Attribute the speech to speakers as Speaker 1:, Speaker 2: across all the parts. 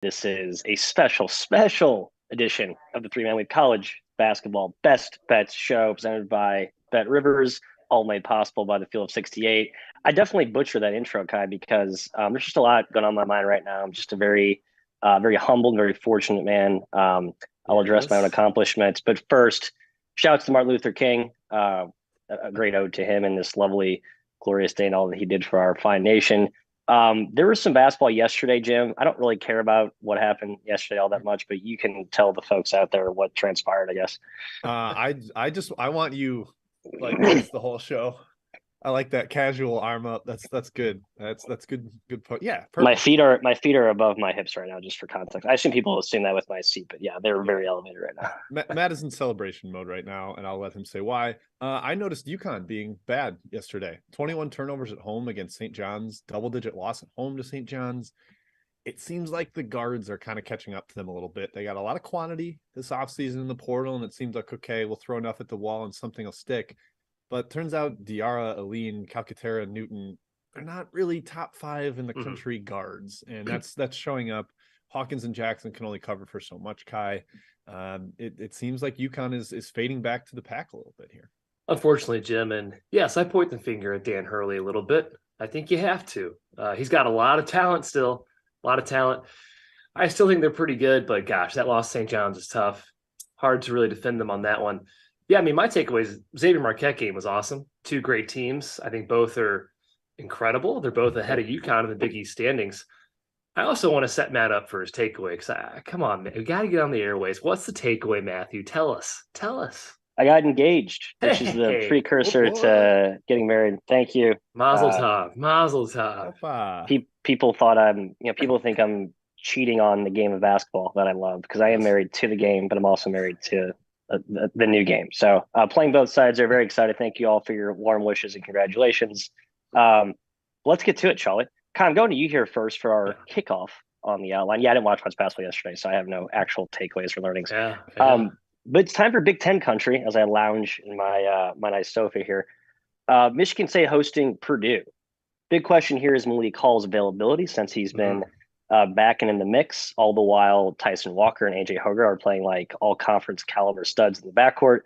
Speaker 1: This is a special edition of the Three Man Week College Basketball Best Bets Show presented by BetRivers, all made possible by the Field of 68. I definitely butcher that intro, Kai, because there's just a lot going on in my mind right now. I'm just a very humbled, very fortunate man. I'll address my own
Speaker 2: Yes.
Speaker 1: accomplishments. But first, shouts to Martin Luther King. A great ode to him in this lovely, glorious day and all that he did for our fine nation. There was some basketball yesterday, Jim. I don't really care about what happened yesterday all that much, but you can tell the folks out there what transpired, I guess.
Speaker 2: I want you like this the whole show. I like that casual arm up. That's good. That's good point. Yeah,
Speaker 1: My
Speaker 2: perfect.
Speaker 1: feet are my feet are above my hips right now, just for context. I assume people assume that with my seat, but yeah, they're
Speaker 2: Yeah.
Speaker 1: very elevated right now.
Speaker 2: Matt is in celebration mode right now, and I'll let him say why. I noticed UConn being bad yesterday. 21 turnovers at home against St. John's, double-digit loss at home to St. John's. It seems like the guards are kind of catching up to them a little bit. They got a lot of quantity this offseason in the portal, and it seems like, okay, we'll throw enough at the wall and something will stick. But turns out Diarra, Aline, Calcaterra, Newton, they're not really top five in the
Speaker 1: Mhm.
Speaker 2: country guards. And that's showing up. Hawkins and Jackson can only cover for so much, Kai. It seems like UConn is fading back to the pack a little bit here.
Speaker 3: Unfortunately, Jim, and yes, I point the finger at Dan Hurley a little bit. I think you have to. He's got a lot of talent still, a lot of talent. I still think they're pretty good, but gosh, that loss to St. John's is tough. Hard to really defend them on that one. Yeah, I mean, my takeaways Xavier Marquette game was awesome. Two great teams. I think both are incredible. They're both ahead of UConn in the Big East standings. I also want to set Matt up for his takeaway because come on, man, we got to get on the airways. What's the takeaway, Matthew? Tell us. Tell us.
Speaker 1: I got engaged, which is the
Speaker 3: Hey,
Speaker 2: Oh
Speaker 1: precursor
Speaker 2: boy.
Speaker 1: to getting married. Thank you.
Speaker 3: Mazel
Speaker 1: Uh,
Speaker 3: tov, Mazel tov.
Speaker 2: Opa.
Speaker 1: people thought people think I'm cheating on the game of basketball that I love because I am
Speaker 3: Yes.
Speaker 1: married to the game, but I'm also married to the new game. So playing both sides are very excited. Thank you all for your warm wishes and congratulations. Um, let's get to it, shall we? Kai, I'm going to you here first for
Speaker 3: Yeah,
Speaker 1: our kickoff on the outline. Yeah, I didn't watch much basketball yesterday, so I have no actual takeaways or learnings.
Speaker 3: yeah, yeah.
Speaker 1: Um, but it's time for Big Ten country as I lounge in my nice sofa here. Michigan State hosting Purdue. Big question here is Malik Hall's availability since he's been
Speaker 3: Mhm.
Speaker 1: back and in the mix. All the while, Tyson Walker and AJ Hoger are playing like all conference caliber studs in the backcourt.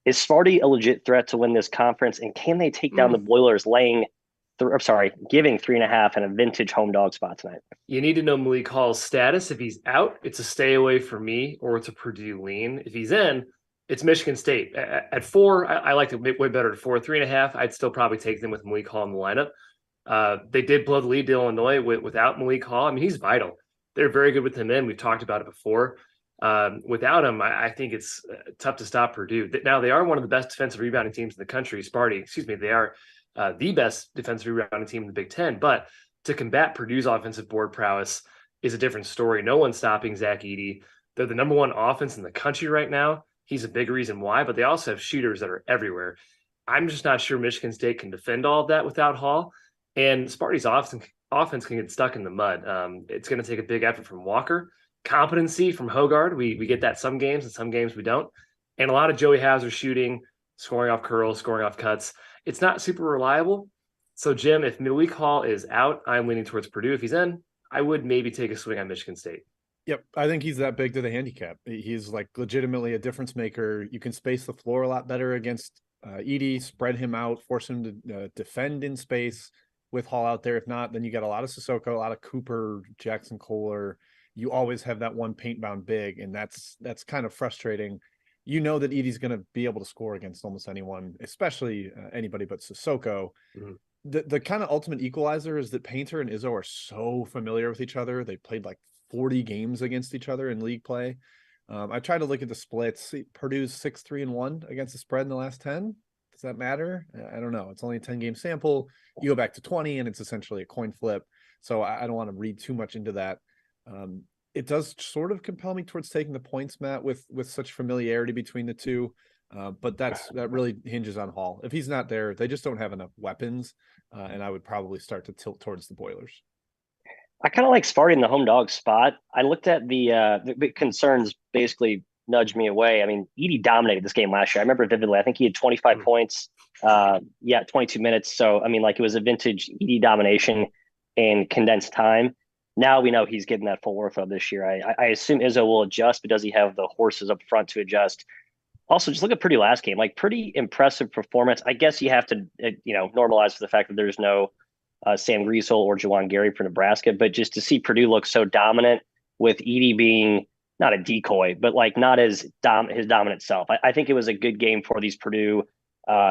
Speaker 1: Is Sparty a legit threat to win this conference? And can they take down the
Speaker 3: Mm.
Speaker 1: Boilers giving 3.5 and a vintage home dog spot tonight?
Speaker 3: You need to know Malik Hall's status. If he's out, it's a stay away for me or it's a Purdue lean. If he's in, it's Michigan State. At four, I like it way better at four. 3.5, I'd still probably take them with Malik Hall in the lineup. They did blow the lead to Illinois without Malik Hall. I mean, he's vital. They're very good with him in. We've talked about it before. Without him, I think it's tough to stop Purdue. Now, they are one of the best defensive rebounding teams in the country. Sparty, excuse me, they are the best defensive rebounding team in the Big Ten. But to combat Purdue's offensive board prowess is a different story. No one's stopping Zach Edey. They're the number one offense in the country right now. He's a big reason why, but they also have shooters that are everywhere. I'm just not sure Michigan State can defend all of that without Hall. And Sparty's offense can get stuck in the mud. It's going to take a big effort from Walker, competency from Hogard. We get that some games and some games we don't. And a lot of Joey Hauser shooting, scoring off curls, scoring off cuts. It's not super reliable. So, Jim, if Malik Hall is out, I'm leaning towards Purdue. If he's in, I would maybe take a swing on Michigan State.
Speaker 2: Yep, I think he's that big to the handicap. He's like legitimately a difference maker. You can space the floor a lot better against Edey, spread him out, force him to defend in space with Hall out there. If not, then you got a lot of Sissoko, a lot of Cooper, Jackson Kohler. You always have that one paint bound big, and that's kind of frustrating. You know that Edey's going to be able to score against almost anyone, especially anybody but Sissoko.
Speaker 3: Mhm.
Speaker 2: The kind of ultimate equalizer is that Painter and Izzo are so familiar with each other. They played like 40 games against each other in league play. I tried to look at the splits. Purdue's 6-3-1 against the spread in the last 10. Does that matter? I don't know. It's only a 10-game sample. You go back to 20 and it's essentially a coin flip. So I don't want to read too much into that. It does sort of compel me towards taking the points, Matt, with such familiarity between the two. But that really hinges on Hall. If he's not there, they just don't have enough weapons. And I would probably start to tilt towards the Boilers.
Speaker 1: I kind of like Sparty in the home dog spot. I looked at the concerns basically nudged me away. I mean, Edey dominated this game last year. I remember vividly. I think he had 25
Speaker 3: Mhm.
Speaker 1: points. 22 minutes. So I mean, like it was a vintage Edey domination in condensed time. Now we know he's getting that full workload this year. I assume Izzo will adjust, but does he have the horses up front to adjust? Also, just look at Purdue last game, like pretty impressive performance. I guess you have to, normalize for the fact that there's no Sam Griesel or Juwan Gary for Nebraska, but just to see Purdue look so dominant with Edie being not a decoy, but like not as his dominant self. I think it was a good game for these Purdue,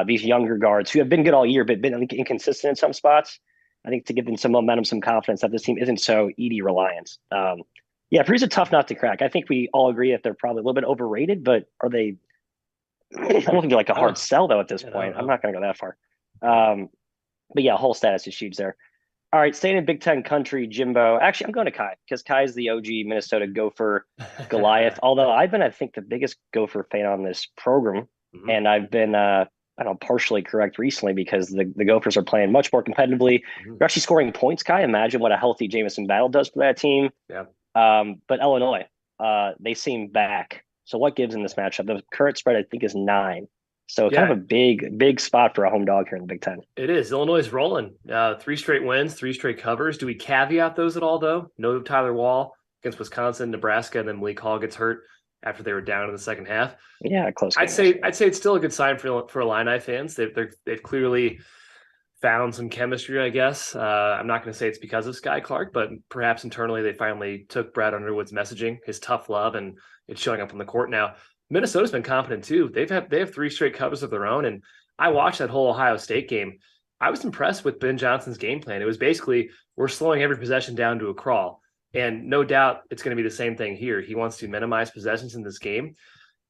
Speaker 1: these younger guards who have been good all year, but been inconsistent in some spots. I think to give them some momentum, some confidence that this team isn't so Edie reliant. Yeah, Purdue's a tough nut to crack. I think we all agree that they're probably a little bit overrated, but are they? I don't think they're like a hard sell though at this point. I'm not going to go that far. But yeah, whole status is huge there. All right, staying in Big Ten country, Jimbo. Actually, I'm going to Kai because Kai is the OG Minnesota Gopher Goliath. Although I've been, I think, the biggest Gopher fan on this program, and I've been, partially correct recently because the Gophers are playing much more competitively. They're actually scoring points. Kai, imagine what a healthy Jamison Battle does for that team.
Speaker 3: Yeah.
Speaker 1: But Illinois, they seem back. So what gives in this matchup? The current spread, I think, is 9. So kind of a big spot for a home dog here in the Big Ten.
Speaker 3: It is. Illinois is rolling. 3 straight wins, 3 straight covers. Do we caveat those at all, though? No Tyler Wall against Wisconsin, Nebraska, and then Malik Hall gets hurt after they were down in the second half.
Speaker 1: Yeah, close.
Speaker 3: I'd say it's still a good sign for Illini fans. They've clearly found some chemistry, I guess. I'm not going to say it's because of Sky Clark, but perhaps internally they finally took Brad Underwood's messaging, his tough love, and it's showing up on the court now. Minnesota's been competent too. They have 3 straight covers of their own, and I watched that whole Ohio State game. I was impressed with Ben Johnson's game plan. It was basically we're slowing every possession down to a crawl, and no doubt it's going to be the same thing here. He wants to minimize possessions in this game.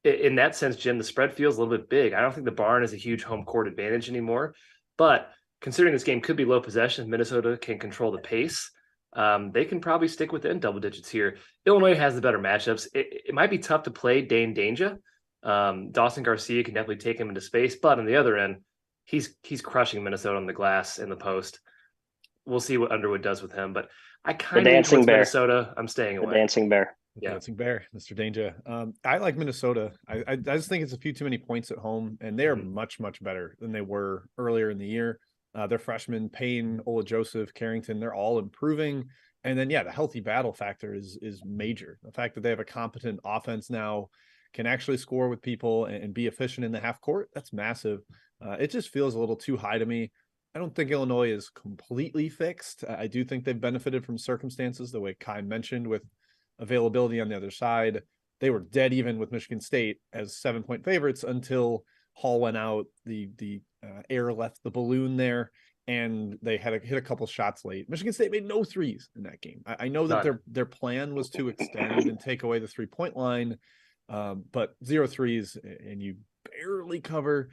Speaker 3: In that sense, Jim, the spread feels a little bit big. I don't think the barn is a huge home court advantage anymore, but considering this game could be low possession, Minnesota can control the pace. They can probably stick within double digits here. Illinois has the better matchups. It might be tough to play Dane Danger. Dawson Garcia can definitely take him into space, but on the other end, he's crushing Minnesota on the glass in the post. We'll see what Underwood does with him, but I kind of
Speaker 1: dancing bear.
Speaker 3: Minnesota. I'm staying away.
Speaker 1: The dancing bear.
Speaker 2: Yeah, dancing bear, Mr. Danger. I like Minnesota. I just think it's a few too many points at home, and they are much better than they were earlier in the year. Their freshmen, Payne, Ola Joseph, Carrington, they're all improving. And then, the healthy battle factor is major. The fact that they have a competent offense now, can actually score with people and be efficient in the half court, that's massive. It just feels a little too high to me. I don't think Illinois is completely fixed. I do think they've benefited from circumstances, the way Kai mentioned, with availability on the other side. They were dead even with Michigan State as 7-point favorites until Hall went out. The air left the balloon there, and they had hit a couple shots late. Michigan State made no threes in that game. I know that their plan was to extend and take away the 3-point line, but 0 threes and you barely cover.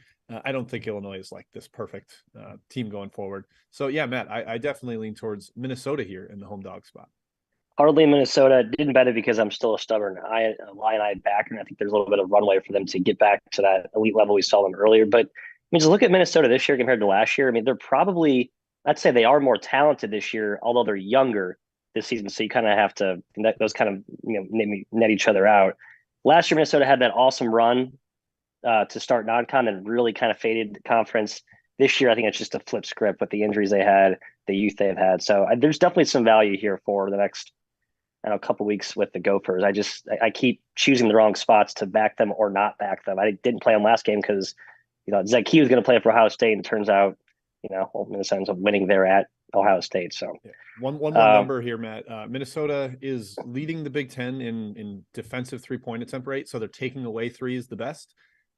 Speaker 2: I don't think Illinois is like this perfect team going forward. So Matt, I definitely lean towards Minnesota here in the home dog spot.
Speaker 1: Hardly Minnesota. Didn't bet it because I'm still a stubborn Illini backer, and I think there's a little bit of runway for them to get back to that elite level we saw them earlier. But just look at Minnesota this year compared to last year. They're probably, I'd say they are more talented this year, although they're younger this season. So you kind of have to, those kind of, net each other out. Last year, Minnesota had that awesome run to start non-con and really kind of faded the conference. This year, I think it's just a flip script with the injuries they had, the youth they've had. So there's definitely some value here for the next, couple weeks with the Gophers. I keep choosing the wrong spots to back them or not back them. I didn't play them last game because, Zach Key was going to play for Ohio State, and it turns out, Minnesota ends up winning there at Ohio State. So
Speaker 2: one more number here, Matt. Minnesota is leading the Big Ten in defensive 3-point attempt rate. So they're taking away threes the best,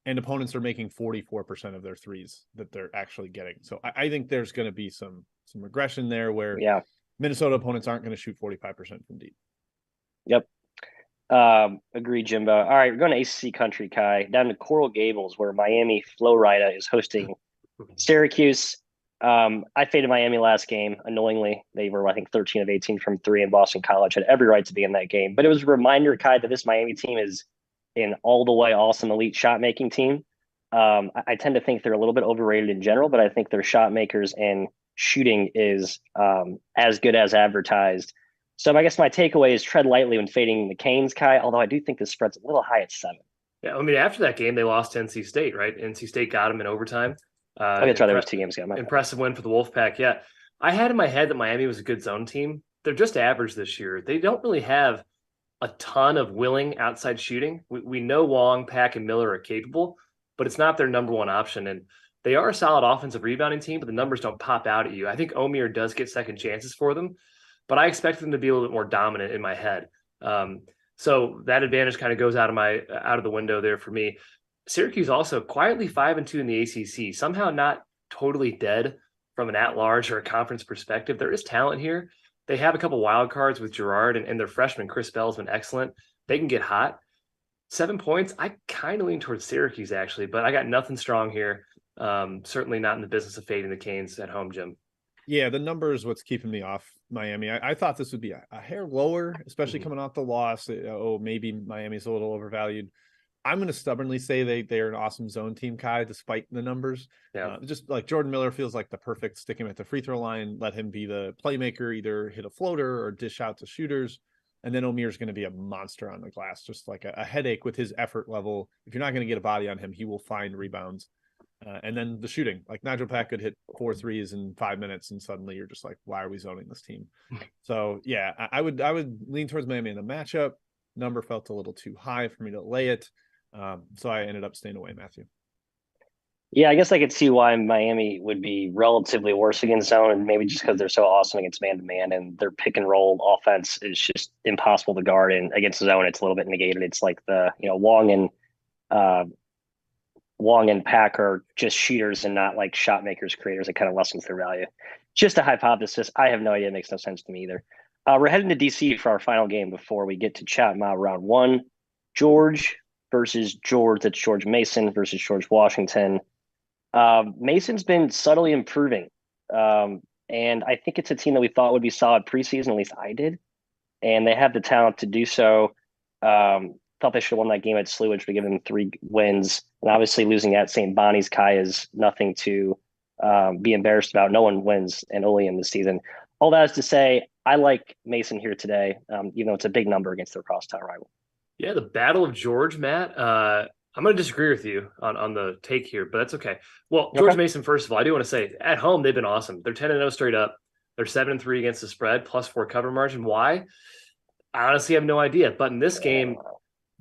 Speaker 2: and opponents are making 44% of their threes that they're actually getting. So I think there's going to be some regression there where Minnesota opponents aren't going to shoot 45% from deep.
Speaker 1: Yep. Agreed, Jimbo. All right, we're going to ACC country, Kai, down to Coral Gables, where Miami Florida is hosting Syracuse. I faded Miami last game, annoyingly. They were, I think, 13 of 18 from 3, and Boston College had every right to be in that game. But it was a reminder, Kai, that this Miami team is an all-the-way awesome elite shot-making team. I tend to think they're a little bit overrated in general, but I think their shot makers and shooting is as good as advertised. So I guess my takeaway is tread lightly when fading the Canes, Kai, although I do think the spread's a little high at 7.
Speaker 3: Yeah, after that game, they lost to NC State, right? NC State got them in overtime.
Speaker 1: That's right. There was 2 games ago.
Speaker 3: Impressive win for the Wolfpack. Yeah. I had in my head that Miami was a good zone team. they're just average this year. They don't really have a ton of willing outside shooting. We know Wong, Pack, and Miller are capable, but it's not their number one option. And they are a solid offensive rebounding team, but the numbers don't pop out at you. I think Omier does get second chances for them, but I expect them to be a little bit more dominant in my head. So that advantage kind of goes out of the window there for me. Syracuse also quietly 5-2 in the ACC, somehow not totally dead from an at-large or a conference perspective. There is talent here. They have a couple wild cards with Girard, and their freshman Chris Bell's been excellent. They can get hot. 7 points, I kind of lean towards Syracuse actually, but I got nothing strong here. Certainly not in the business of fading the Canes at home, Jim.
Speaker 2: Yeah, the number is what's keeping me off Miami. I thought this would be a hair lower, especially coming off the loss. Maybe Miami's a little overvalued. I'm going to stubbornly say they're an awesome zone team, Kai, despite the numbers.
Speaker 3: Yeah.
Speaker 2: Just like Jordan Miller feels like the perfect stick him at the free throw line, let him be the playmaker, either hit a floater or dish out to shooters. And then Omir's going to be a monster on the glass, just like a headache with his effort level. If you're not going to get a body on him, he will find rebounds. And then the shooting, like Nigel Pack could hit 4 threes in 5 minutes, and suddenly you're just like, why are we zoning this team? So yeah, I would lean towards Miami in the matchup. Number felt a little too high for me to lay it. So I ended up staying away, Matthew.
Speaker 1: Yeah, I guess I could see why Miami would be relatively worse against zone, and maybe just because they're so awesome against man-to-man, and their pick-and-roll offense is just impossible to guard. And against zone, it's a little bit negated. It's like Wong and Pack are just shooters and not like shot makers, creators. It kind of lessens their value. Just a hypothesis. I have no idea. It makes no sense to me either. We're heading to DC for our final game before we get to chat out round 1. George versus George. That's George Mason versus George Washington. Mason's been subtly improving. And I think it's a team that we thought would be solid preseason, at least I did. And they have the talent to do so. Thought they should have won that game at SLU, which would give them 3 wins. And obviously losing at St. Bonnie's, Kai, is nothing to be embarrassed about. No one wins in Olean this season. All that is to say, I like Mason here today, even though it's a big number against their crosstown rival.
Speaker 3: Yeah, the Battle of George, Matt. I'm going to disagree with you on the take here, but that's okay. Well, George Mason, first of all, I do want to say, at home, they've been awesome. They're 10-0 straight up. They're 7-3 against the spread, +4 cover margin. Why? I honestly have no idea. But in this game,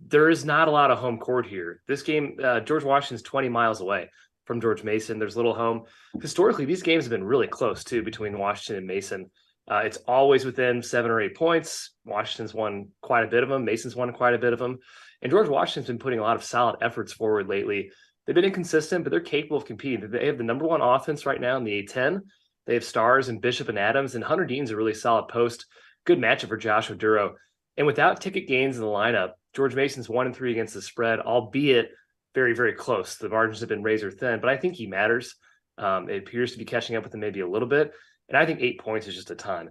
Speaker 3: there is not a lot of home court here. This game, George Washington's 20 miles away from George Mason. There's little home. Historically, these games have been really close, too, between Washington and Mason. It's always within 7 or 8 points. Washington's won quite a bit of them. Mason's won quite a bit of them. And George Washington's been putting a lot of solid efforts forward lately. They've been inconsistent, but they're capable of competing. They have the number 1 offense right now in the A10. They have stars and Bishop and Adams, and Hunter Dean's a really solid post. Good matchup for Joshua Duro. And without ticket gains in the lineup, George Mason's 1-3 against the spread, albeit very, very close. The margins have been razor thin, but I think he matters. It appears to be catching up with him maybe a little bit. And I think 8 points is just a ton.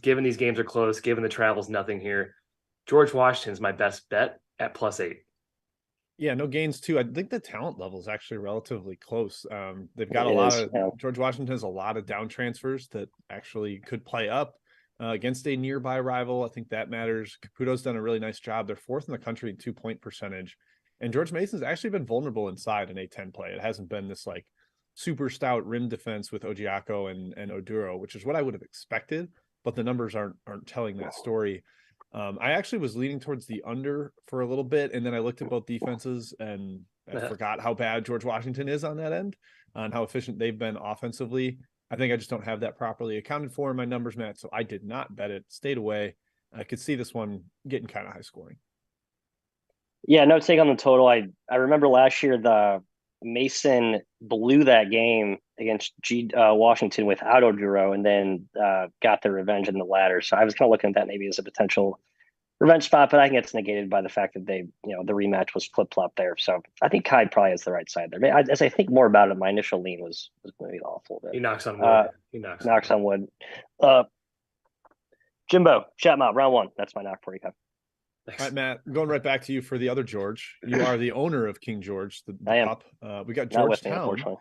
Speaker 3: Given these games are close, given the travel's nothing here, George Washington's my best bet at +8.
Speaker 2: Yeah, no gains too. I think the talent level is actually relatively close. They've got George Washington has a lot of down transfers that actually could play up against a nearby rival. I think that matters. Caputo's done a really nice job. They're 4th in the country in 2-point percentage. And George Mason's actually been vulnerable inside in A10 play. It hasn't been this like super stout rim defense with Ojiako and Oduro, which is what I would have expected, but the numbers aren't telling that story. I actually was leaning towards the under for a little bit, and then I looked at both defenses and I forgot how bad George Washington is on that end, on how efficient they've been offensively. I think I just don't have that properly accounted for in my numbers, Matt, so I did not bet it, stayed away. I could see this one getting kind of high scoring.
Speaker 1: Yeah, no take on the total. I remember last year the Mason blew that game against Washington without Oduro, and then got their revenge in the ladder. So I was kind of looking at that maybe as a potential revenge spot, but I think it's negated by the fact that they, the rematch was flip-flop there. So I think Kai probably has the right side there. As I think more about it, my initial lean was maybe awful.
Speaker 3: He knocks on wood.
Speaker 1: He knocks on wood. Jimbo, shout him out. Round 1. That's my knock for you, Kai.
Speaker 2: Thanks. All right, Matt, going right back to you for the other George. You are the owner of King George, the pup. We got Georgetown.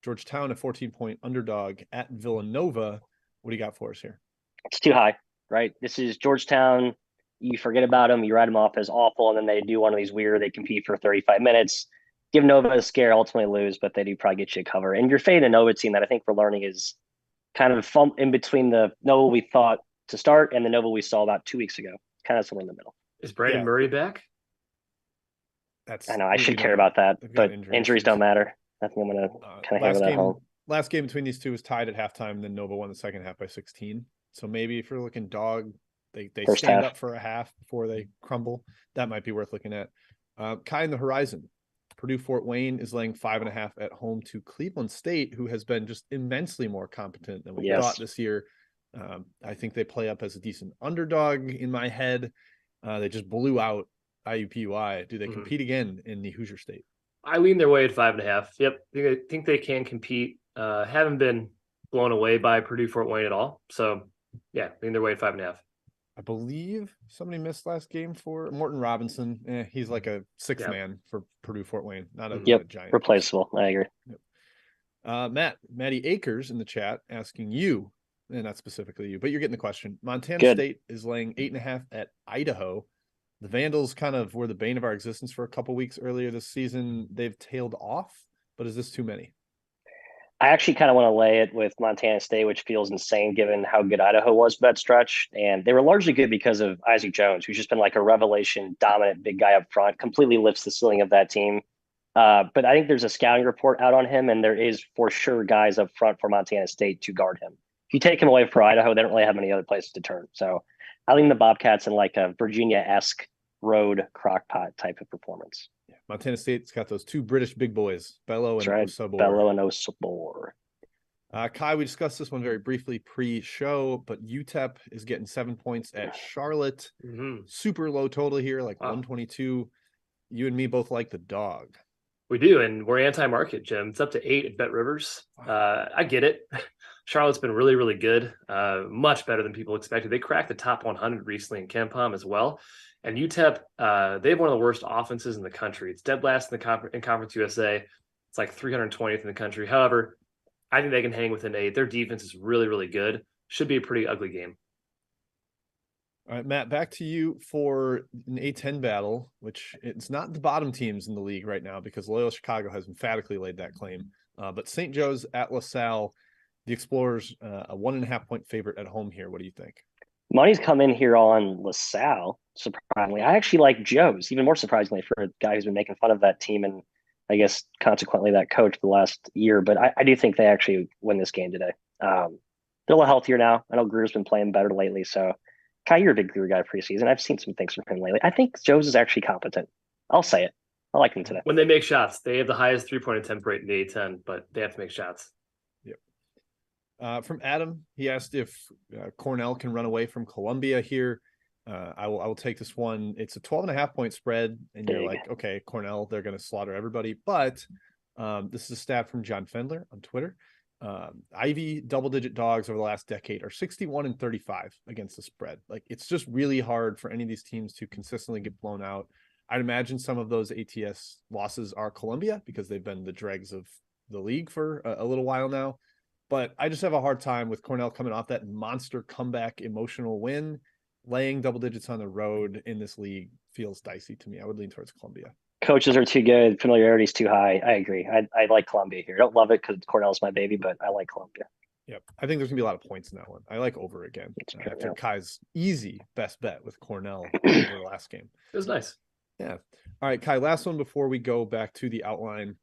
Speaker 2: Georgetown, a 14-point underdog at Villanova. What do you got for us here?
Speaker 1: It's too high, right? This is Georgetown. You forget about them. You write them off as awful, and then they do one of these weird, they compete for 35 minutes. Give Nova a scare, ultimately lose, but they do probably get you a cover. And your fade in Nova team that I think we're learning is kind of in between the Nova we thought to start, and the Nova we saw about 2 weeks ago, kind of somewhere in the middle.
Speaker 3: Is Brandon Murray back?
Speaker 1: I know I should care about that, but injuries don't matter. I think I'm going to kind of hammer that home.
Speaker 2: Last game between these two was tied at halftime, and then Nova won the second half by 16. So maybe if you're looking dog, they stand up for a half before they crumble. That might be worth looking at. Kai in the horizon. Purdue-Fort Wayne is laying 5.5 at home to Cleveland State, who has been just immensely more competent than we thought this year. I think they play up as a decent underdog in my head. They just blew out IUPUI. Do they compete again in the Hoosier State?
Speaker 3: I lean their way at 5.5. Yep. I think they can compete. Haven't been blown away by Purdue-Fort Wayne at all. So, yeah, lean their way at 5.5.
Speaker 2: I believe somebody missed last game for Morton Robinson. He's like a sixth man for Purdue-Fort Wayne. Not a giant.
Speaker 1: Replaceable. I agree.
Speaker 2: Yep. Matty Akers in the chat asking you, and not specifically you, but you're getting the question. Montana State is laying 8.5 at Idaho. The Vandals kind of were the bane of our existence for a couple weeks earlier this season. They've tailed off, but is this too many?
Speaker 1: I actually kind of want to lay it with Montana State, which feels insane given how good Idaho was for that stretch. And they were largely good because of Isaac Jones, who's just been like a revelation, dominant big guy up front, completely lifts the ceiling of that team. But I think there's a scouting report out on him, and there is for sure guys up front for Montana State to guard him. If you take him away for Idaho, they don't really have any other places to turn. So I think the Bobcats in like a Virginia-esque road crockpot type of performance.
Speaker 2: Yeah. Montana State's got those two British big boys, Bello and Osobor.
Speaker 1: Bello and Osobor.
Speaker 2: Kai, we discussed this one very briefly pre-show, but UTEP is getting 7 points at Charlotte. Super low total here, like 122. You and me both like the dog.
Speaker 3: We do, and we're anti-market, Jim. It's up to 8 at BetRivers. I get it. Charlotte's been really, really good, much better than people expected. They cracked the top 100 recently in KenPom as well. And UTEP, they have one of the worst offenses in the country. It's dead last in Conference USA. It's like 320th in the country. However, I think they can hang within 8. Their defense is really, really good. Should be a pretty ugly game.
Speaker 2: All right, Matt, back to you for an A10 battle, which it's not the bottom teams in the league right now because Loyola Chicago has emphatically laid that claim. But St. Joe's at LaSalle, the Explorers, a 1.5 point favorite at home here. What do you think?
Speaker 1: Money's come in here on LaSalle, surprisingly. I actually like Joe's, even more surprisingly for a guy who's been making fun of that team and I guess consequently that coach the last year. But I do think they actually win this game today. They're a little healthier now. I know Greer's been playing better lately. So, Kai, you're a big Greer guy preseason. I've seen some things from him lately. I think Joe's is actually competent. I'll say it. I like him today.
Speaker 3: When they make shots, they have the highest three-point attempt rate in the A10, but they have to make shots.
Speaker 2: From Adam, he asked if Cornell can run away from Columbia here. I will take this one. It's a 12.5 point spread, and you're like, okay, Cornell, they're going to slaughter everybody. But this is a stat from John Fendler on Twitter. Ivy double-digit dogs over the last decade are 61 and 35 against the spread. Like, it's just really hard for any of these teams to consistently get blown out. I'd imagine some of those ATS losses are Columbia because they've been the dregs of the league for a little while now. But I just have a hard time with Cornell coming off that monster comeback emotional win. Laying double digits on the road in this league feels dicey to me. I would lean towards Columbia.
Speaker 1: Coaches are too good. Familiarity is too high. I agree. I like Columbia here. I don't love it because Cornell's my baby, but I like Columbia.
Speaker 2: Yep. I think there's going to be a lot of points in that one. I like over again. After Kai's easy best bet with Cornell over the last game.
Speaker 3: It was nice.
Speaker 2: Yeah. All right, Kai, last one before we go back to the outline.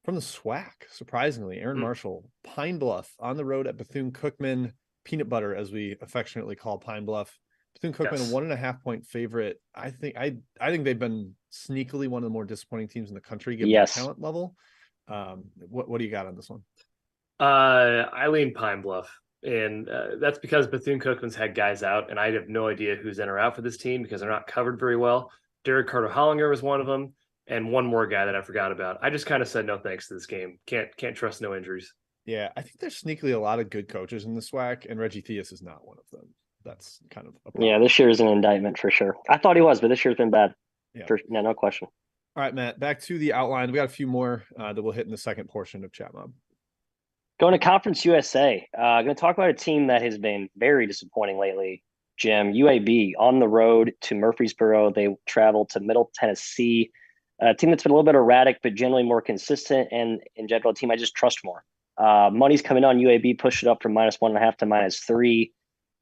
Speaker 2: From the SWAC, surprisingly, Aaron Marshall, Pine Bluff on the road at Bethune-Cookman, peanut butter, as we affectionately call Pine Bluff. Bethune-Cookman, a 1.5 point favorite. I think they've been sneakily one of the more disappointing teams in the country, given the talent level. What do you got on this one?
Speaker 3: I lean Pine Bluff, and that's because Bethune-Cookman's had guys out, and I have no idea who's in or out for this team because they're not covered very well. Derek Carter-Hollinger was one of them. And one more guy that I forgot about. I just kind of said no thanks to this game. Can't trust no injuries.
Speaker 2: Yeah, I think there's sneakily a lot of good coaches in the SWAC, and Reggie Theus is not one of them. That's kind of a problem.
Speaker 1: Yeah, this year is an indictment for sure. I thought he was, but this year's been bad.
Speaker 2: Yeah,
Speaker 1: no question.
Speaker 2: All right, Matt, back to the outline. We got a few more that we'll hit in the second portion of Chat Mob.
Speaker 1: Going to Conference USA. I'm going to talk about a team that has been very disappointing lately. Jim, UAB on the road to Murfreesboro. They travel to Middle Tennessee. A team that's been a little bit erratic, but generally more consistent, and in general, a team I just trust more. Money's coming on UAB, push it up from -1.5 to -3.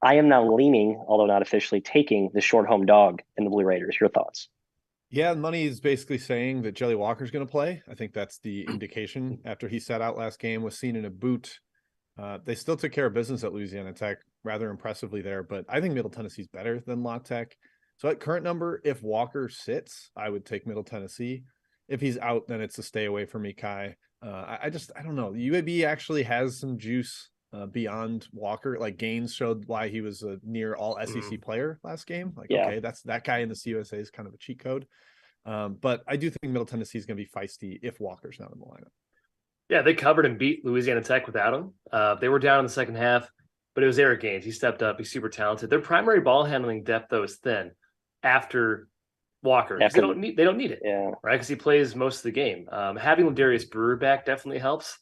Speaker 1: I am now leaning, although not officially, taking the short home dog in the Blue Raiders. Your thoughts?
Speaker 2: Yeah, money is basically saying that Jelly Walker's going to play. I think that's the indication after he sat out last game, was seen in a boot. They still took care of business at Louisiana Tech rather impressively there, but I think Middle Tennessee's better than La Tech. So at current number, if Walker sits, I would take Middle Tennessee. If he's out, then it's a stay away from me, Kai. I don't know. UAB actually has some juice beyond Walker. Like Gaines showed why he was a near all SEC player last game. Like,
Speaker 1: Yeah.
Speaker 2: okay, that's that guy in the CUSA is kind of a cheat code. But I do think Middle Tennessee is going to be feisty if Walker's not in the lineup.
Speaker 3: Yeah, they covered and beat Louisiana Tech without him. They were down in the second half, but it was Eric Gaines. He stepped up. He's super talented. Their primary ball handling depth, though, is thin after Walker. They don't need it, right? Because he plays most of the game. Having Ladarius Brewer back definitely helps.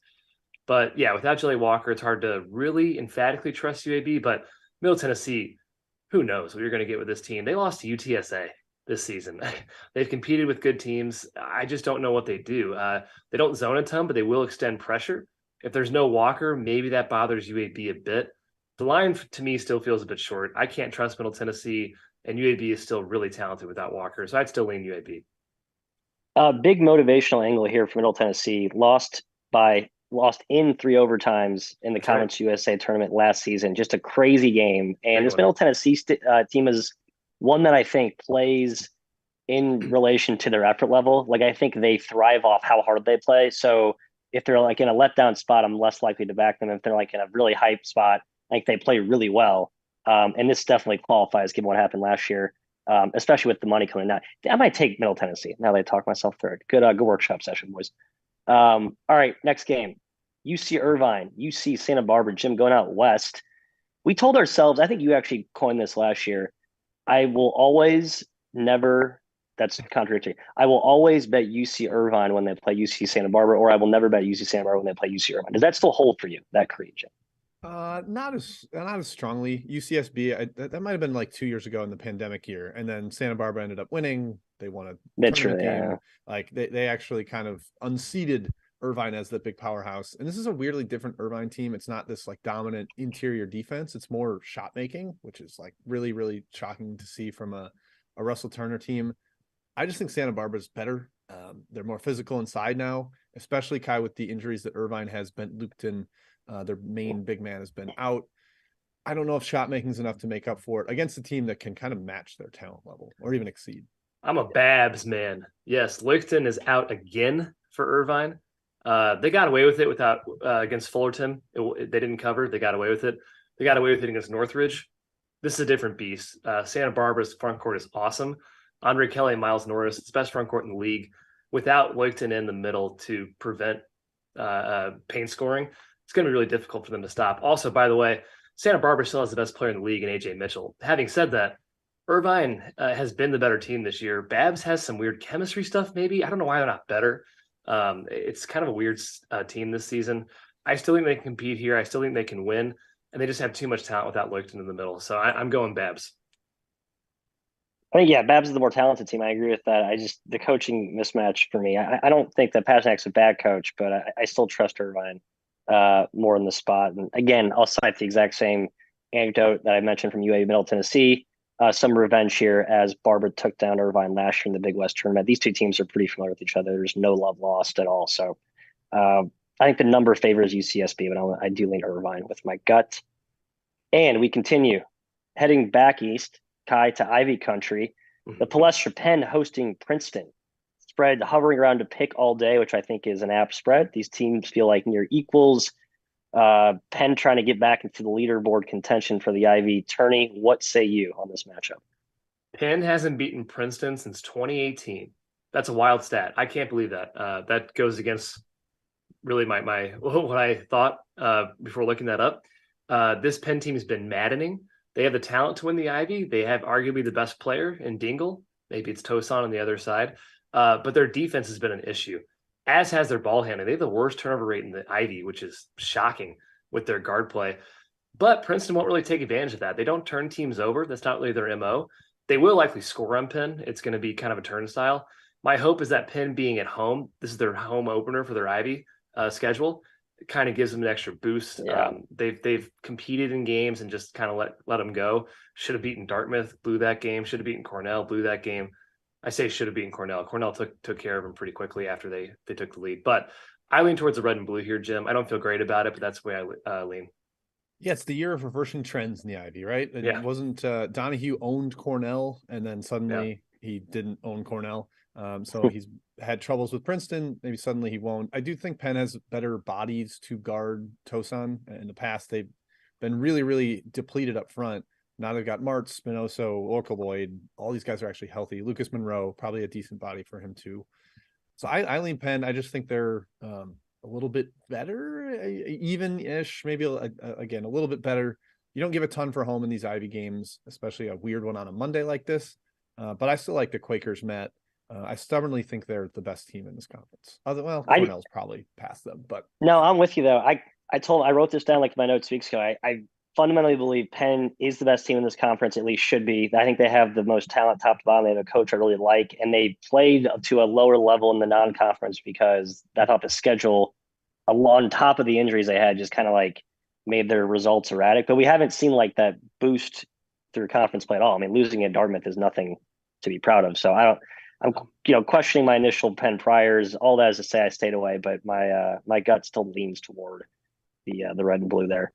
Speaker 3: But yeah, without Jelly Walker, it's hard to really emphatically trust UAB. But Middle Tennessee, who knows what you're going to get with this team? They lost to UTSA this season. They've competed with good teams. I just don't know what they do. They don't zone a ton, but they will extend pressure. If there's no Walker, maybe that bothers UAB a bit. The line to me still feels a bit short. I can't trust Middle Tennessee, and UAB is still really talented without Walker, so I'd still lean UAB.
Speaker 1: Big motivational angle here for Middle Tennessee. Lost in 3 overtimes in the Conference USA tournament last season. Just a crazy game. And this Middle Tennessee team is one that I think plays in relation to their effort level. Like, I think they thrive off how hard they play. So if they're like in a letdown spot, I'm less likely to back them. If they're like in a really hype spot, like they play really well. And this definitely qualifies given what happened last year, especially with the money coming out. I might take Middle Tennessee now that I talk myself through it. Good workshop session, boys. All right, next game. UC Irvine, UC Santa Barbara. Jim, going out west. We told ourselves, I think you actually coined this last year, I will always never, that's contradictory. I will always bet UC Irvine when they play UC Santa Barbara, or I will never bet UC Santa Barbara when they play UC Irvine. Does that still hold for you, that creed, Jim?
Speaker 2: Not as strongly. UCSB, that might have been like 2 years ago in the pandemic year, and then Santa Barbara ended up winning. They won a tournament game. Yeah. Like they actually kind of unseated Irvine as the big powerhouse. And this is a weirdly different Irvine team. It's not this like dominant interior defense. It's more shot making, which is like really, really shocking to see from a Russell Turner team. I just think Santa Barbara's better. They're more physical inside now, especially Kai with the injuries that Irvine has been looped in. Their main big man has been out. I don't know if shot making is enough to make up for it against a team that can kind of match their talent level or even exceed.
Speaker 3: I'm a Babs man. Yes, Licton is out again for Irvine. They got away with it without against Fullerton. They didn't cover. They got away with it. They got away with it against Northridge. This is a different beast. Santa Barbara's front court is awesome. Andre Kelly and Miles Norris, it's the best front court in the league. Without Licton in the middle to prevent paint scoring, it's going to be really difficult for them to stop. Also, by the way, Santa Barbara still has the best player in the league in AJ Mitchell. Having said that, Irvine has been the better team this year. Babs has some weird chemistry stuff, maybe. I don't know why they're not better. It's kind of a weird team this season. I still think they can compete here. I still think they can win, and they just have too much talent without Licton in the middle. So I'm going Babs.
Speaker 1: I think, yeah, Babs is the more talented team. I agree with that. The coaching mismatch for me. I don't think that Pashnak's a bad coach, but I still trust Irvine more in the spot. And again, I'll cite the exact same anecdote that I mentioned from UA Middle Tennessee. Some revenge here as Barbara took down Irvine last year in the Big West tournament. These two teams are pretty familiar with each other. There's no love lost at all. So I think the number favors UCSB, but I do lean Irvine with my gut. And we continue heading back east, Kai, to Ivy Country. The Palestra Penn hosting Princeton. Spread hovering around to pick all day, which I think is an apt spread. These teams feel like near equals. Penn trying to get back into the leaderboard contention for the Ivy tourney. What say you on this matchup?
Speaker 3: Penn hasn't beaten Princeton since 2018. That's a wild stat. I can't believe that. That goes against really my what I thought before looking that up. This Penn team has been maddening. They have the talent to win the Ivy. They have arguably the best player in Dingle. Maybe it's Tosan on the other side. But their defense has been an issue, as has their ball handling. They have the worst turnover rate in the Ivy, which is shocking with their guard play. But Princeton won't really take advantage of that. They don't turn teams over. That's not really their MO. They will likely score on Penn. It's going to be kind of a turnstile. My hope is that Penn being at home, this is their home opener for their Ivy schedule, kind of gives them an extra boost.
Speaker 1: Yeah.
Speaker 3: They've competed in games and just kind of let them go. Should have beaten Dartmouth, blew that game. Should have beaten Cornell, blew that game. I say should have beaten Cornell. Cornell took care of them pretty quickly after they took the lead. But I lean towards the red and blue here, Jim. I don't feel great about it, but that's the way I lean.
Speaker 2: Yeah, it's the year of reversing trends in the Ivy, right? It wasn't Donahue owned Cornell, and then suddenly he didn't own Cornell. So he's had troubles with Princeton. Maybe suddenly he won't. I do think Penn has better bodies to guard Tosan. In the past, they've been really, really depleted up front. Now they've got Martz, Spinoso, Orkelboyd. All these guys are actually healthy. Lucas Monroe, probably a decent body for him too. So I lean Penn. I just think they're a little bit better, even-ish, maybe again, a little bit better. You don't give a ton for home in these Ivy games, especially a weird one on a Monday like this. But I still like the Quakers, Matt. I stubbornly think they're the best team in this conference. Cornell's probably past them, but
Speaker 1: no, I'm with you though. I wrote this down like in my notes weeks ago. I fundamentally believe Penn is the best team in this conference, at least should be. I think they have the most talent top to bottom. They have a coach I really like, and they played to a lower level in the non-conference because I thought the schedule, on top of the injuries they had, just kind of like made their results erratic. But we haven't seen like that boost through conference play at all. I mean, losing at Dartmouth is nothing to be proud of. So I'm questioning my initial Penn priors. All that is to say, I stayed away, but my gut still leans toward the red and blue there.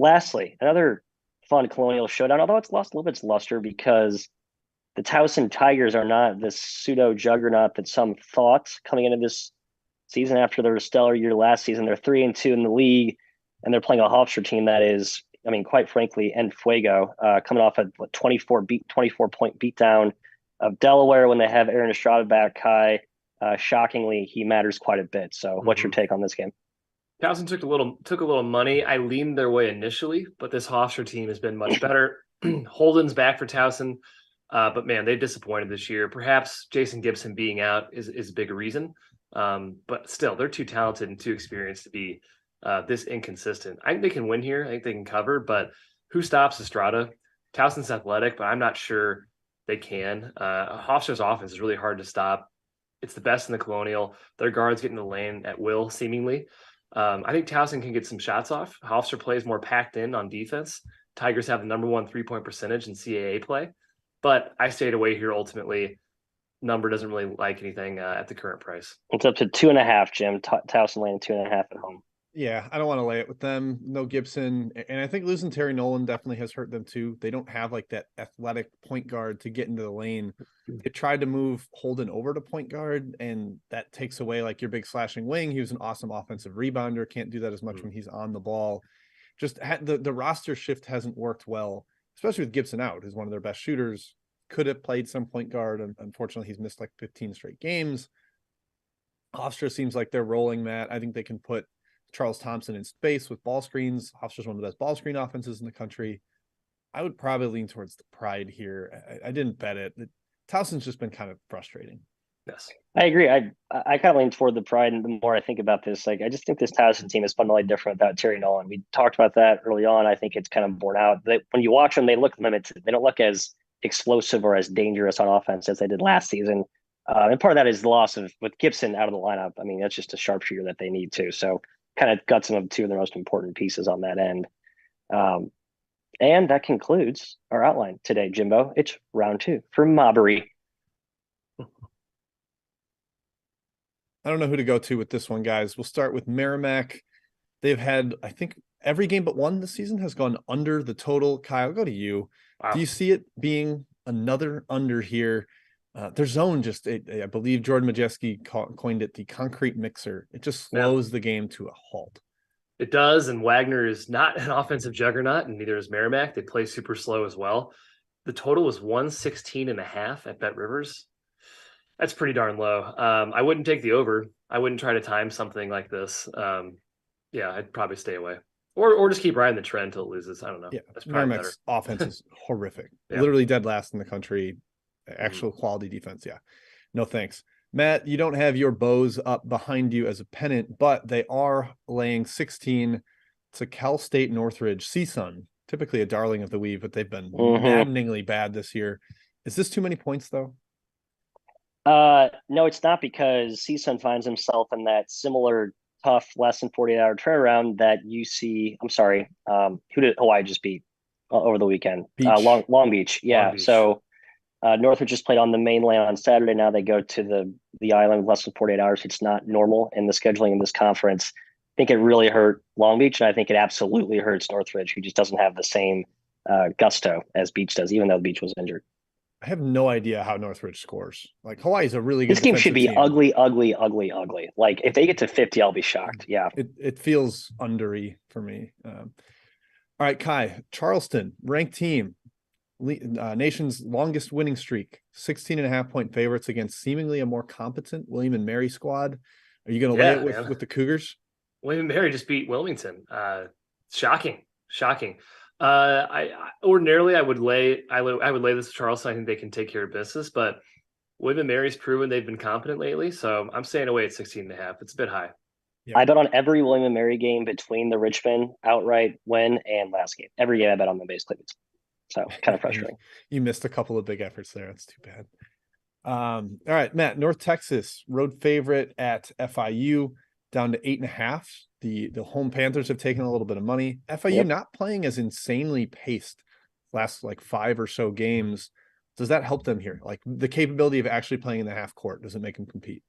Speaker 1: Lastly, another fun Colonial showdown, although it's lost a little bit its luster because the Towson Tigers are not this pseudo juggernaut that some thought coming into this season after their stellar year last season. They're 3-2 in the league, and they're playing a Hofstra team that is, I mean, quite frankly, en fuego, coming off a 24-point beatdown of Delaware when they have Aaron Estrada back high. Shockingly, he matters quite a bit. So what's your take on this game?
Speaker 3: Towson took a little money. I leaned their way initially, but this Hofstra team has been much better. Holden's back for Towson, but man, they disappointed this year. Perhaps Jason Gibson being out is a big reason, but still, they're too talented and too experienced to be this inconsistent. I think they can win here. I think they can cover, but who stops Estrada? Towson's athletic, but I'm not sure they can. Hofstra's offense is really hard to stop. It's the best in the Colonial. Their guards get in the lane at will, seemingly. I think Towson can get some shots off. Hofstra plays more packed in on defense. Tigers have the number 1 3-point percentage in CAA play, but I stayed away here ultimately. Number doesn't really like anything at the current price.
Speaker 1: It's up to 2.5, Jim. Towson laying 2.5 at home.
Speaker 2: Yeah, I don't want to lay it with them. No Gibson. And I think losing Terry Nolan definitely has hurt them too. They don't have like that athletic point guard to get into the lane. They tried to move Holden over to point guard, and that takes away like your big slashing wing. He was an awesome offensive rebounder. Can't do that as much when he's on the ball. Just the roster shift hasn't worked well, especially with Gibson out, who's one of their best shooters. Could have played some point guard. And unfortunately, he's missed like 15 straight games. Hofstra seems like they're rolling, Matt. I think they can put Charles Thompson in space with ball screens. Hofstra's one of the best ball screen offenses in the country. I would probably lean towards the Pride here. I didn't bet it. Towson's just been kind of frustrating.
Speaker 3: Yes,
Speaker 1: I agree. I kind of lean toward the Pride, and the more I think about this, like I just think this Towson team is fundamentally different without Terry Nolan. We talked about that early on. I think it's kind of borne out. When you watch them, they look limited. They don't look as explosive or as dangerous on offense as they did last season. And part of that is the loss with Gibson out of the lineup. I mean, that's just a sharpshooter that they need to. So kind of got some of two of the most important pieces on that end. And that concludes our outline today, Jimbo. It's round 2 for Mobbery.
Speaker 2: I don't know who to go to with this one, guys. We'll start with Merrimack. They've had, I think, every game but one this season has gone under the total. Kyle, I'll go to you. Wow. Do you see it being another under here? Their zone I believe Jordan Majeski coined it the concrete mixer. It just slows the game to a halt.
Speaker 3: It does, and Wagner is not an offensive juggernaut, and neither is Merrimack. They play super slow as well. The total was 116.5 at BetRivers. That's pretty darn low. I wouldn't take the over. I wouldn't try to time something like this. I'd probably stay away. Or just keep riding the trend until it loses. I don't know.
Speaker 2: Yeah,
Speaker 3: that's probably
Speaker 2: Merrimack's offense is horrific.
Speaker 3: Yeah.
Speaker 2: Literally dead last in the country. Actual quality defense. Yeah. No thanks. Matt, you don't have your bows up behind you as a pennant, but they are laying 16 to Cal State Northridge. CSUN, typically a darling of the weave, but they've been maddeningly bad this year. Is this too many points, though?
Speaker 1: No, it's not, because CSUN finds himself in that similar tough, less than 48-hour turnaround that who did Hawaii just beat over the weekend? Long Beach. Yeah.
Speaker 3: Long Beach.
Speaker 1: So Northridge just played on the mainland on Saturday. Now they go to the island with less than 48 hours. It's not normal in the scheduling in this conference. I think it really hurt Long Beach, and I think it absolutely hurts Northridge, who just doesn't have the same gusto as Beach does, even though Beach was injured.
Speaker 2: I have no idea how Northridge scores. Like, Hawaii's a really good
Speaker 1: This game should be
Speaker 2: team.
Speaker 1: ugly. Like, if they get to 50, I'll be shocked. Yeah.
Speaker 2: It feels undery for me. All right, Kai, Charleston, ranked team, nation's longest winning streak, 16.5-point favorites against seemingly a more competent William and Mary squad. Are you going to lay it with the Cougars?
Speaker 3: William and Mary just beat Wilmington. Shocking. I ordinarily I would lay this to Charleston. I think they can take care of business, but William and Mary's proven they've been competent lately. So I'm staying away at 16.5. It's a bit high.
Speaker 1: Yeah. I bet on every William and Mary game between the Richmond outright win and last game. Every game I bet on them basically. So kind of frustrating.
Speaker 2: You missed a couple of big efforts there. That's too bad. All right, Matt, North Texas road favorite at FIU down to 8.5. The home Panthers have taken a little bit of money. FIU not playing as insanely paced last like 5 or so games. Does that help them here? Like the capability of actually playing in the half court, does it make them compete?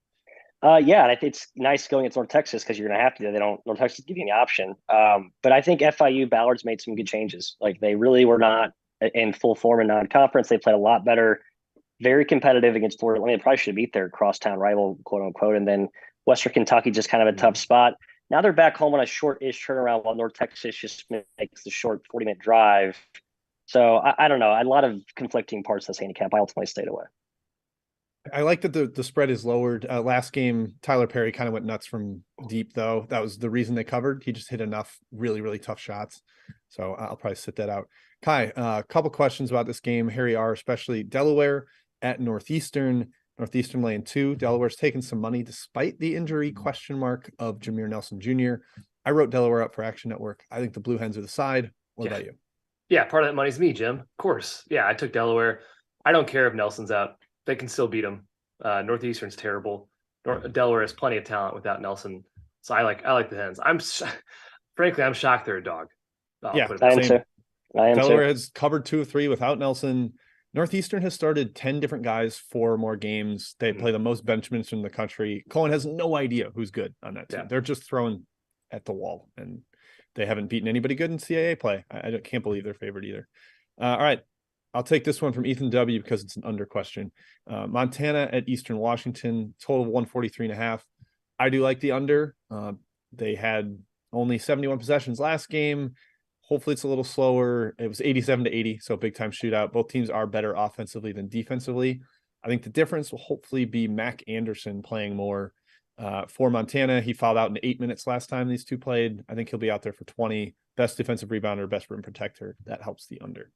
Speaker 1: Yeah, and it's nice going against North Texas because you're going to have to. North Texas give you the option. But I think FIU Ballard's made some good changes. Like they really were not in full form in non-conference. They played a lot better, very competitive against Florida. I mean, they probably should have beat their crosstown rival, quote unquote. And then Western Kentucky just kind of a tough spot. Now they're back home on a short-ish turnaround while North Texas just makes the short 40-minute drive. So I don't know. A lot of conflicting parts of this handicap. I ultimately stayed away.
Speaker 2: I like that the spread is lowered. Last game, Tyler Perry kind of went nuts from deep, though. That was the reason they covered. He just hit enough really, really tough shots. So I'll probably sit that out. Kai, a couple questions about this game. Harry R, especially Delaware at Northeastern. Northeastern laying 2. Delaware's taken some money despite the injury question mark of Jameer Nelson Jr. I wrote Delaware up for Action Network. I think the Blue Hens are the side. What about you?
Speaker 3: Yeah, part of that money's me, Jim. Of course. Yeah, I took Delaware. I don't care if Nelson's out. They can still beat them. Northeastern's terrible. Delaware has plenty of talent without Nelson. So I like the Hens. Frankly, I'm shocked they're a dog.
Speaker 1: I am too.
Speaker 2: Delaware has covered 2 of 3 without Nelson. Northeastern has started 10 different guys, 4 more games. They play the most bench minutes in the country. Cohen has no idea who's good on that team. They're just throwing at the wall, and they haven't beaten anybody good in CAA play. I can't believe they're favored either. All right. I'll take this one from Ethan W. because it's an under question. Montana at Eastern Washington, total of 143.5. I do like the under. They had only 71 possessions last game. Hopefully it's a little slower. It was 87-80, so big time shootout. Both teams are better offensively than defensively. I think the difference will hopefully be Mac Anderson playing more for Montana. He fouled out in 8 minutes last time these two played. I think he'll be out there for 20. Best defensive rebounder, best rim protector. That helps the under.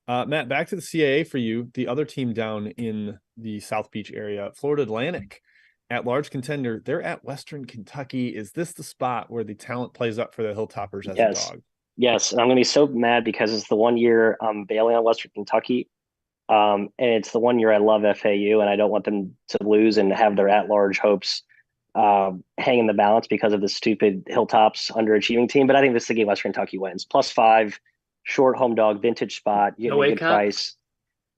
Speaker 2: Matt, back to the CAA for you. The other team down in the South Beach area, Florida Atlantic, at large contender. They're at Western Kentucky. Is this the spot where the talent plays up for the Hilltoppers as a dog?
Speaker 1: Yes, and I'm going to be so mad because it's the one year I'm bailing on Western Kentucky, and it's the one year I love FAU, and I don't want them to lose and have their at-large hopes hang in the balance because of the stupid Hilltops underachieving team. But I think this is the game Western Kentucky wins. +5, short home dog, vintage spot. You get a good price.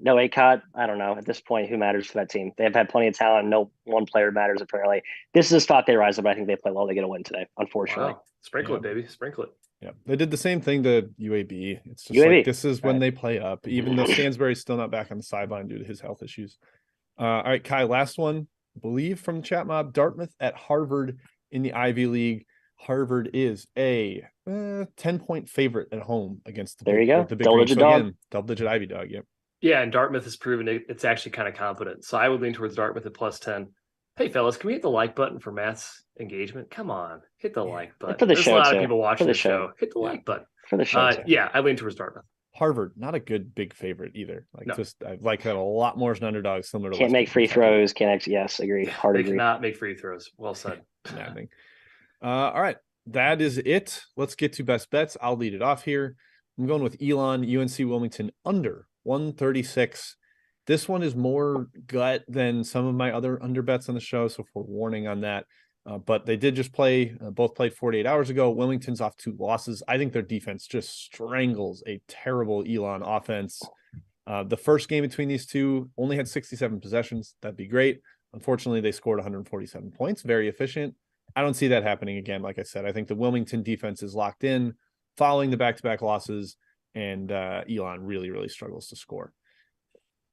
Speaker 1: No ACOT. I don't know. At this point, who matters for that team? They've had plenty of talent. No one player matters, apparently. This is a spot they rise up. I think they play well. They get a win today, unfortunately.
Speaker 3: Wow. Sprinkle it, baby. Sprinkle it.
Speaker 2: Yeah. They did the same thing to UAB. It's just like this is when they play up, even though Stansbury's still not back on the sideline due to his health issues. All right, Kai, last one. I believe from the chat mob, Dartmouth at Harvard in the Ivy League. Harvard is a 10-point favorite at home against the big
Speaker 1: double-digit dog.
Speaker 2: Again, double-digit Ivy dog, yep.
Speaker 3: Yeah, and Dartmouth has proven it's actually kind of competent. So I would lean towards Dartmouth at +10. Hey, fellas, can we hit the like button for Matt's engagement? Come on, hit the like button.
Speaker 1: For the
Speaker 3: There's
Speaker 1: show,
Speaker 3: a lot of people watching the show. Hit the like button.
Speaker 1: For the show,
Speaker 3: yeah, I lean towards Dartmouth.
Speaker 2: Harvard, not a good big favorite either. I like that a lot more as an underdog, similar to
Speaker 1: can't make free throws. Yes, agree. Hard
Speaker 3: they
Speaker 1: agree.
Speaker 3: Cannot make free throws. Well said.
Speaker 2: All right, that is it. Let's get to best bets. I'll lead it off here. I'm going with Elon, UNC Wilmington under 136. This one is more gut than some of my other under bets on the show, so for warning on that. But they did just play, both played 48 hours ago. Wilmington's off 2 losses. I think their defense just strangles a terrible Elon offense. The first game between these two only had 67 possessions. That'd be great. Unfortunately, they scored 147 points. Very efficient. I don't see that happening again. Like I said, I think the Wilmington defense is locked in following the back-to-back losses, and Elon really, really struggles to score.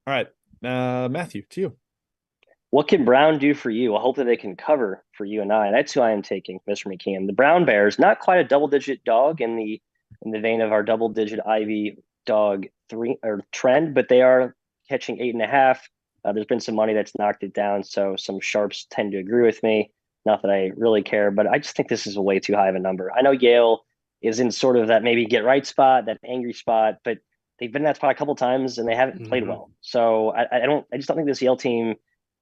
Speaker 2: All right, Matthew, to you.
Speaker 1: What can Brown do for you? I hope that they can cover for you and I. That's who I am taking, Mr. McKeon. The Brown Bears, not quite a double-digit dog in the vein of our double-digit Ivy dog trend, but they are catching 8.5. There's been some money that's knocked it down, so some sharps tend to agree with me. Not that I really care, but I just think this is a way too high of a number. I know Yale is in sort of that maybe get right spot, that angry spot, but they've been in that spot a couple times and they haven't played well. So I just don't think this Yale team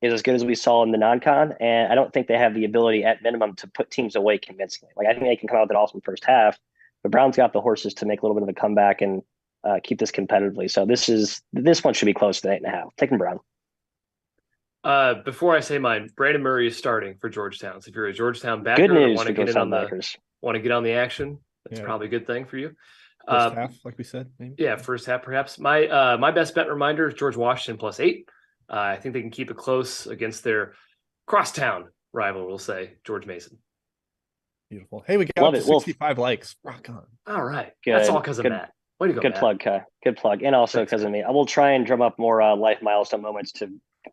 Speaker 1: is as good as we saw in the non-con, and I don't think they have the ability at minimum to put teams away convincingly. Like I think they can come out with an awesome first half, but Brown's got the horses to make a little bit of a comeback and keep this competitively. So this one should be close to 8.5. Taking Brown.
Speaker 3: Before I say mine, Brandon Murray is starting for Georgetown. So if you're a Georgetown backer,
Speaker 1: good news
Speaker 3: want to get on the action, that's probably a good thing for you.
Speaker 2: First half, like we said, maybe.
Speaker 3: Yeah, first half perhaps. My best bet reminder is George Washington +8. I think they can keep it close against their crosstown rival, we'll say, George Mason.
Speaker 2: Beautiful. Hey, we got up to 65 likes. Rock on.
Speaker 3: All right. Good. That's all because of Matt. Way to go,
Speaker 1: Good
Speaker 3: Matt.
Speaker 1: plug, Kai. Good plug. And also because of me. I will try and drum up more life milestone moments to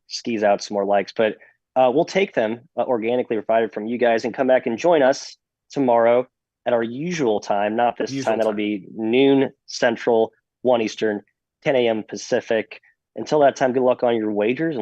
Speaker 1: skis out some more likes, but we'll take them organically provided from you guys and come back and join us tomorrow at our usual time. Not this time. That'll be noon Central, 1 Eastern, 10 a.m. Pacific. Until that time, good luck on your wagers, and let's